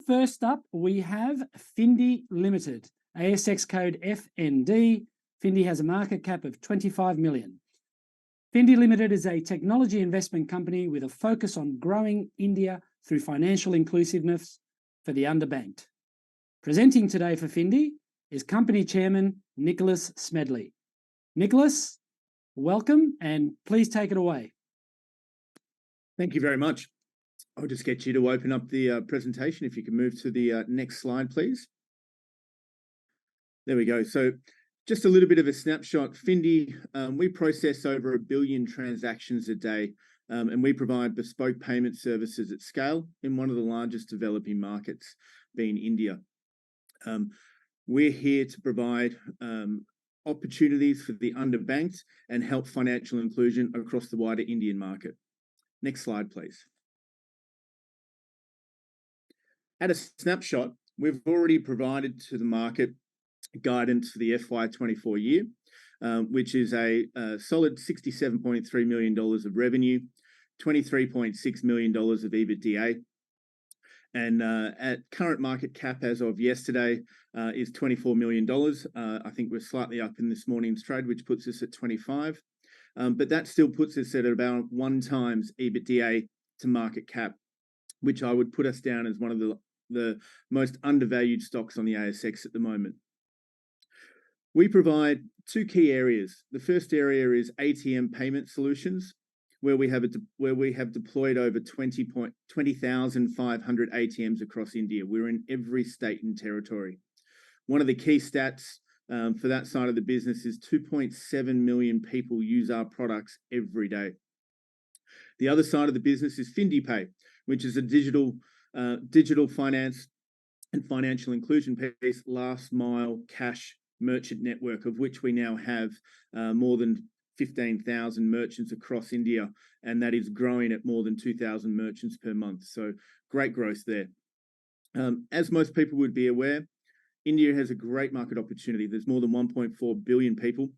first up, we have Findi Limited, ASX code FND. Findi has a market cap of 25 million. Findi Limited is a technology investment company with a focus on growing India through financial inclusiveness for the underbanked. Presenting today for Findi is Company Chairman Nicholas Smedley. Nicholas, welcome, and please take it away. Thank you very much. I'll just get you to open up the presentation. If you can move to the next slide, please. There we go. So just a little bit of a snapshot. Findi, we process over 1 billion transactions a day, and we provide bespoke payment services at scale in one of the largest developing markets, being India. We're here to provide opportunities for the underbanked and help financial inclusion across the wider Indian market. Next slide, please. At a snapshot, we've already provided to the market guidance for the FY24 year, which is a solid $67.3 million of revenue, $23.6 million of EBITDA, and at current market cap as of yesterday is $24 million. I think we're slightly up in this morning's trade, which puts us at 25. But that still puts us at about 1 times EBITDA to market cap, which I would put us down as one of the most undervalued stocks on the ASX at the moment. We provide 2 key areas. The first area is ATM payment solutions, where we have deployed over 20,500 ATMs across India. We're in every state and territory. One of the key stats for that side of the business is 2.7 million people use our products every day. The other side of the business is Findi Pay, which is a digital finance and financial inclusion piece, last mile cash merchant network, of which we now have more than 15,000 merchants across India, and that is growing at more than 2,000 merchants per month. So great growth there. As most people would be aware, India has a great market opportunity. There's more than 1.4 billion people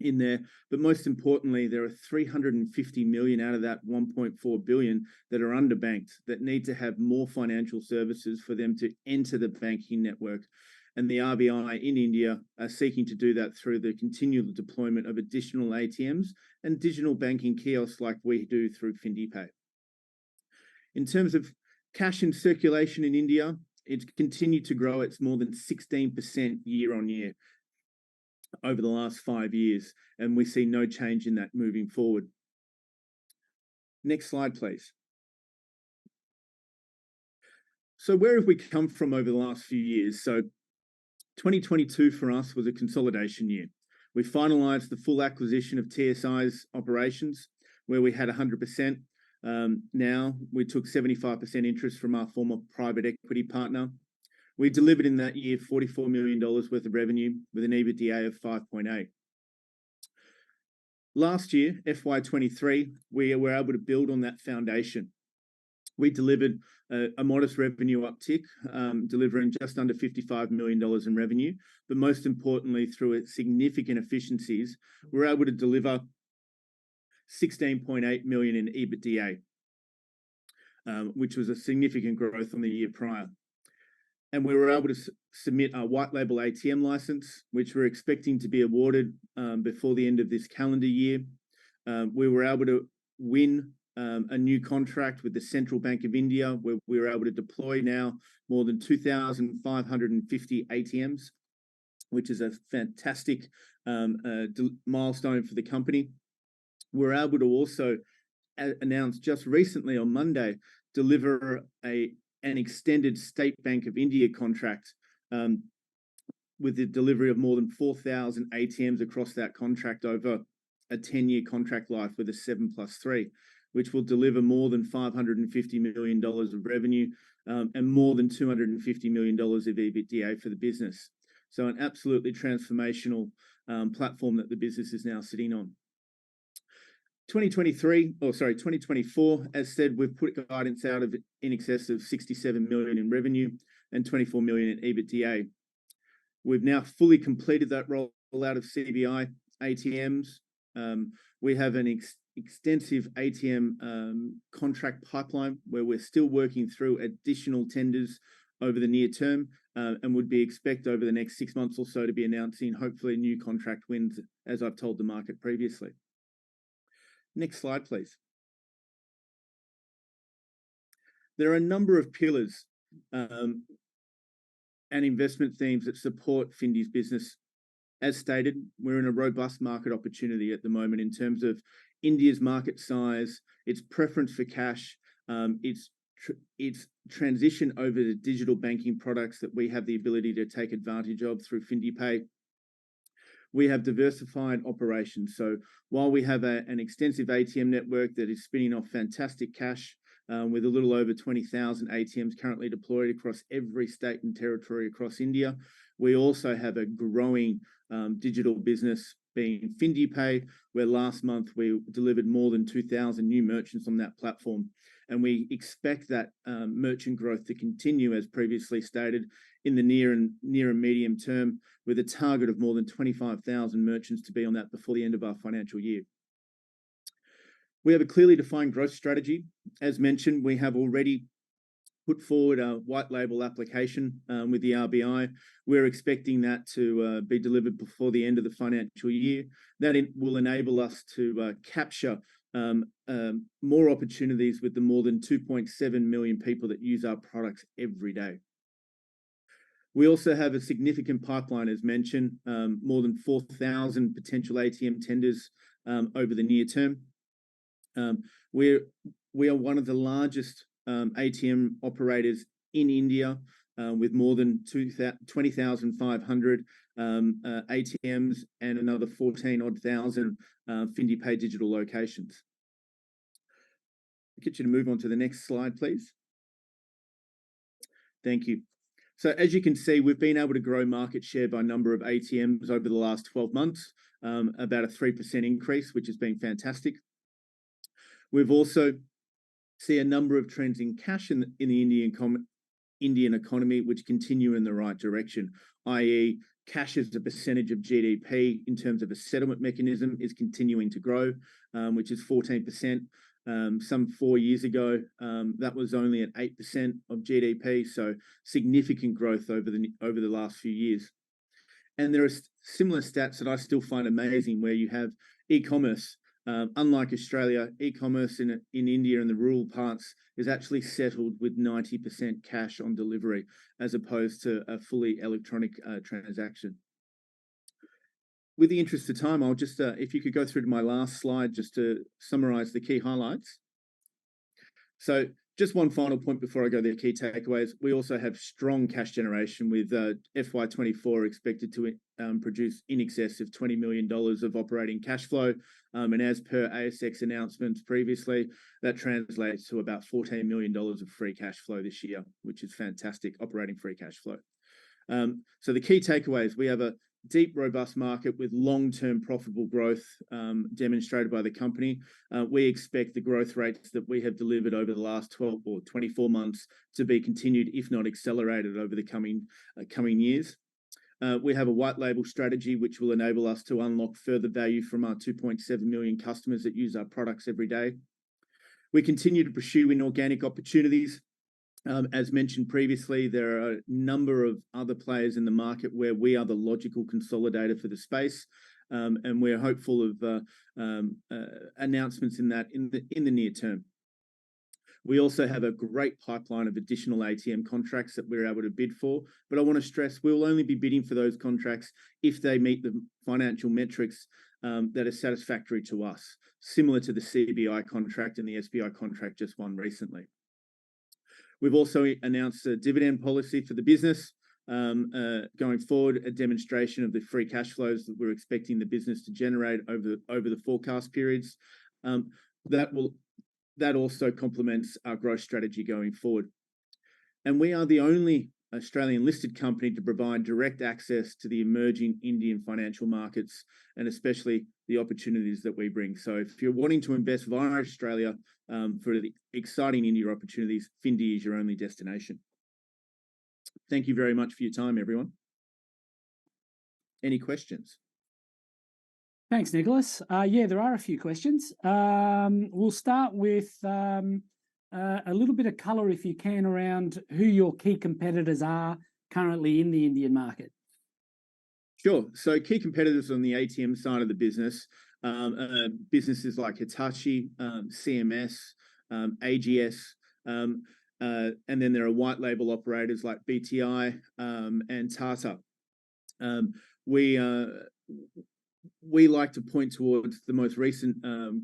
in there, but most importantly, there are 350 million out of that 1.4 billion that are underbanked, that need to have more financial services for them to enter the banking network. And the RBI in India are seeking to do that through the continual deployment of additional ATMs and digital banking kiosks like we do through Findi Pay. In terms of cash in circulation in India, it's continued to grow. It's more than 16% year on year over the last 5 years, and we see no change in that moving forward. Next slide, please. So where have we come from over the last few years? So 2022 for us was a consolidation year. We finalised the full acquisition of TSI's operations, where we had 100%. Now we took 75% interest from our former private equity partner. We delivered in that year $44 million worth of revenue with an EBITDA of 5.8. Last year, FY23, we were able to build on that foundation. We delivered a modest revenue uptick, delivering just under $55 million in revenue. But most importantly, through significant efficiencies, we're able to deliver $16.8 million in EBITDA, which was a significant growth on the year prior. And we were able to submit our white label ATM license, which we're expecting to be awarded before the end of this calendar year. We were able to win a new contract with the Central Bank of India, where we were able to deploy now more than 2,550 ATMs, which is a fantastic milestone for the company. We're able to also announce just recently on Monday, deliver an extended State Bank of India contract with the delivery of more than 4,000 ATMs across that contract over a 10-year contract life with a 7+3, which will deliver more than $550 million of revenue and more than $250 million of EBITDA for the business. So an absolutely transformational platform that the business is now sitting on. 2024, as said, we've put guidance out of in excess of 67 million in revenue and 24 million in EBITDA. We've now fully completed that rollout of CBI ATMs. We have an extensive ATM contract pipeline where we're still working through additional tenders over the near term, and would be expect over the next 6 months or so to be announcing hopefully new contract wins, as I've told the market previously. Next slide, please. There are a number of pillars and investment themes that support Findi's business. As stated, we're in a robust market opportunity at the moment in terms of India's market size, its preference for cash, its transition over to digital banking products that we have the ability to take advantage of through Findi Pay. We have diversified operations. So while we have an extensive ATM network that is spinning off fantastic cash, with a little over 20,000 ATMs currently deployed across every state and territory across India, we also have a growing digital business being Findi Pay, where last month we delivered more than 2,000 new merchants on that platform. And we expect that merchant growth to continue, as previously stated, in the near and medium term, with a target of more than 25,000 merchants to be on that before the end of our financial year. We have a clearly defined growth strategy. As mentioned, we have already put forward a white label application with the RBI. We're expecting that to be delivered before the end of the financial year. That will enable us to capture more opportunities with the more than 2.7 million people that use our products every day. We also have a significant pipeline, as mentioned, more than 4,000 potential ATM tenders over the near term. We are one of the largest ATM operators in India, with more than 20,500 ATMs and another 14,000 Findi Pay digital locations. I'll get you to move on to the next slide, please. Thank you. So as you can see, we've been able to grow market share by number of ATMs over the last 12 months, about a 3% increase, which has been fantastic. We've also seen a number of trends in cash in the Indian economy, which continue in the right direction, i.e. cash as a percentage of GDP in terms of a settlement mechanism is continuing to grow, which is 14%. Some 4 years ago, that was only at 8% of GDP, so significant growth over the last few years. And there are similar stats that I still find amazing, where you have e-commerce. Unlike Australia, e-commerce in India and the rural parts is actually settled with 90% cash on delivery, as opposed to a fully electronic transaction. With the interest of time, I'll just, if you could go through to my last slide, just to summarize the key highlights. So just one final point before I go to the key takeaways. We also have strong cash generation, with FY24 expected to produce in excess of $20 million of operating cash flow. And as per ASX announcements previously, that translates to about $14 million of free cash flow this year, which is fantastic operating free cash flow. So the key takeaways: we have a deep, robust market with long-term profitable growth demonstrated by the company. We expect the growth rates that we have delivered over the last 12 or 24 months to be continued, if not accelerated, over the coming years. We have a white label strategy which will enable us to unlock further value from our 2.7 million customers that use our products every day. We continue to pursue inorganic opportunities. As mentioned previously, there are a number of other players in the market where we are the logical consolidator for the space, and we're hopeful of announcements in the near term. We also have a great pipeline of additional ATM contracts that we're able to bid for, but I want to stress we'll only be bidding for those contracts if they meet the financial metrics that are satisfactory to us, similar to the CBI contract and the SBI contract just won recently. We've also announced a dividend policy for the business going forward, a demonstration of the free cash flows that we're expecting the business to generate over the forecast periods. That also complements our growth strategy going forward. And we are the only Australian listed company to provide direct access to the emerging Indian financial markets, and especially the opportunities that we bring. So if you're wanting to invest via Australia for the exciting India opportunities, Findi is your only destination. Thank you very much for your time, everyone. Any questions? Thanks, Nicholas. Yeah, there are a few questions. We'll start with a little bit of colour, if you can, around who your key competitors are currently in the Indian market? Sure. So key competitors on the ATM side of the business, businesses like Hitachi, CMS, AGS, and then there are white label operators like BTI and Tata. Um, we we like to point towards the most recent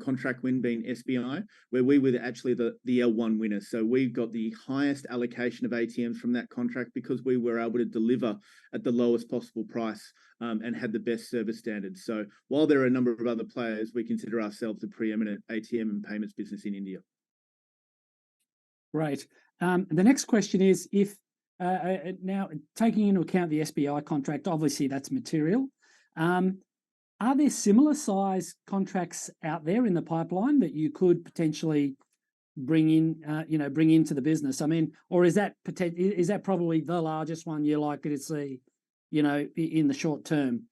contract win being SBI, where we were actually the L1 winner. So we got the highest allocation of ATMs from that contract because we were able to deliver at the lowest possible price and had the best service standards. So while there are a number of other players, we consider ourselves the preeminent ATM and payments business in India. Great. The next question is, if now taking into account the SBI contract, obviously that's material. Are there similar size contracts out there in the pipeline that you could potentially bring in, bring into the business? I mean, or is that probably the largest one you're likely to see, in the short term?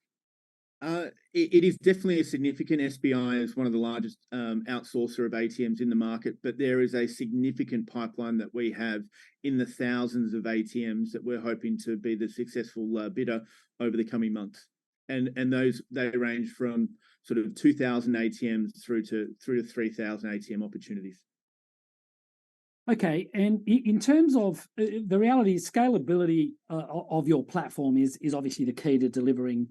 It is definitely a significant. SBI is one of the largest outsourcer of ATMs in the market, but there is a significant pipeline that we have in the thousands of ATMs that we're hoping to be the successful bidder over the coming months. And those, they range from sort of 2,000 ATMs through to 3,000 ATM opportunities. Okay, and in terms of the reality, scalability of your platform is obviously the key to delivering,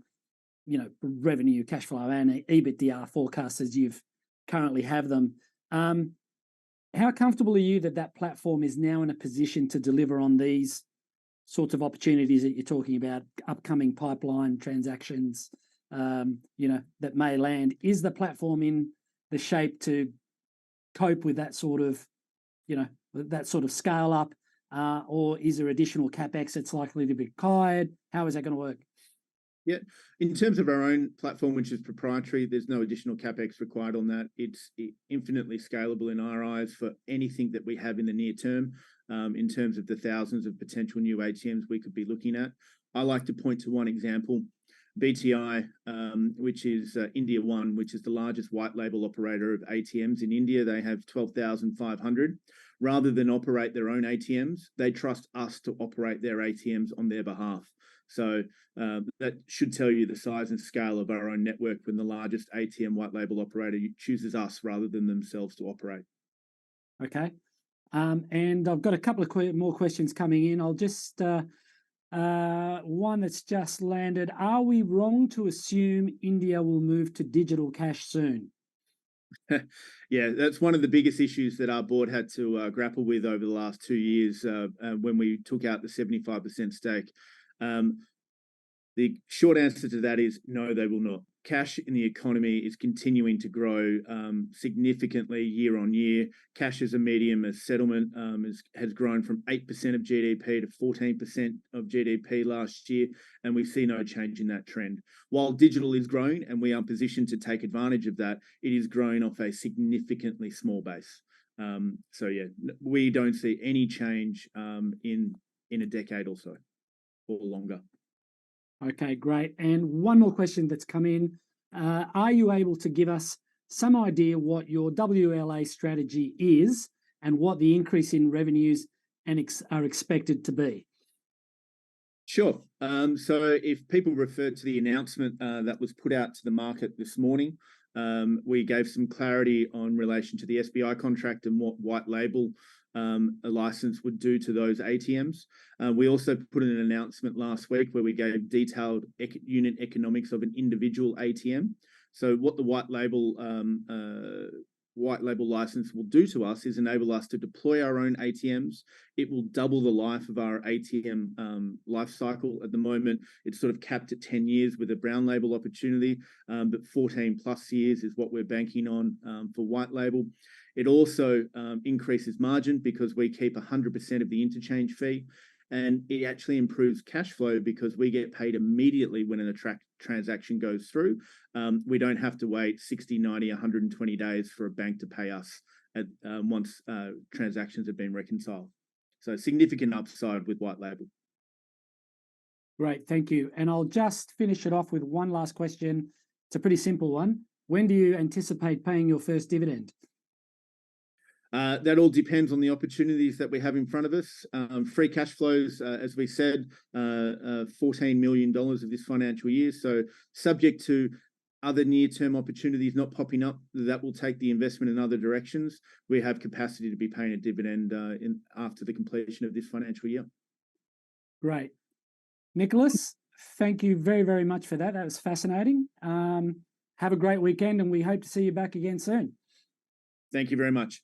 revenue, cash flow, and EBITDA forecasts as you've currently have them. How comfortable are you that platform is now in a position to deliver on these sorts of opportunities that you're talking about, upcoming pipeline transactions, that may land? Is the platform in the shape to cope with that sort of, scale up, or is there additional CapEx that's likely to be required? How is that going to work? Yeah, in terms of our own platform, which is proprietary, there's no additional CapEx required on that. It's infinitely scalable in our eyes for anything that we have in the near term. In terms of the thousands of potential new ATMs we could be looking at. I like to point to one example, BTI, which is India One, which is the largest white label operator of ATMs in India. They have 12,500. Rather than operate their own ATMs, they trust us to operate their ATMs on their behalf. So that should tell you the size and scale of our own network when the largest ATM white label operator chooses us rather than themselves to operate. Okay. And I've got a couple of more questions coming in. I'll just, one that's just landed. Are we wrong to assume India will move to digital cash soon? Yeah, that's one of the biggest issues that our board had to grapple with over the last 2 years when we took out the 75% stake. The short answer to that is no, they will not. Cash in the economy is continuing to grow significantly year on year. Cash as a medium as settlement has grown from 8% of GDP to 14% of GDP last year, and we see no change in that trend. While digital is growing and we are positioned to take advantage of that, it is growing off a significantly small base. So yeah, we don't see any change in a decade or so or longer. Okay, great. And one more question that's come in. Are you able to give us some idea what your WLA strategy is and what the increase in revenues are expected to be? Sure. So if people refer to the announcement that was put out to the market this morning, we gave some clarity on relation to the SBI contract and what white label a license would do to those ATMs. We also put in an announcement last week where we gave detailed unit economics of an individual ATM. So what the white label license will do to us is enable us to deploy our own ATMs. It will double the life of our ATM life cycle. At the moment, it's sort of capped at 10 years with a brown label opportunity, but 14 plus years is what we're banking on for white label. It also increases margin because we keep 100% of the interchange fee, and it actually improves cash flow because we get paid immediately when an transaction goes through. We don't have to wait 60, 90, 120 days for a bank to pay us once transactions have been reconciled. So significant upside with white label. Great, thank you. And I'll just finish it off with one last question. It's a pretty simple one. When do you anticipate paying your first dividend? That all depends on the opportunities that we have in front of us. Free cash flows, as we said, $14 million of this financial year. So subject to other near-term opportunities not popping up, that will take the investment in other directions. We have capacity to be paying a dividend after the completion of this financial year. Great. Nicholas, thank you very, very much for that. That was fascinating. Have a great weekend, and we hope to see you back again soon. Thank you very much.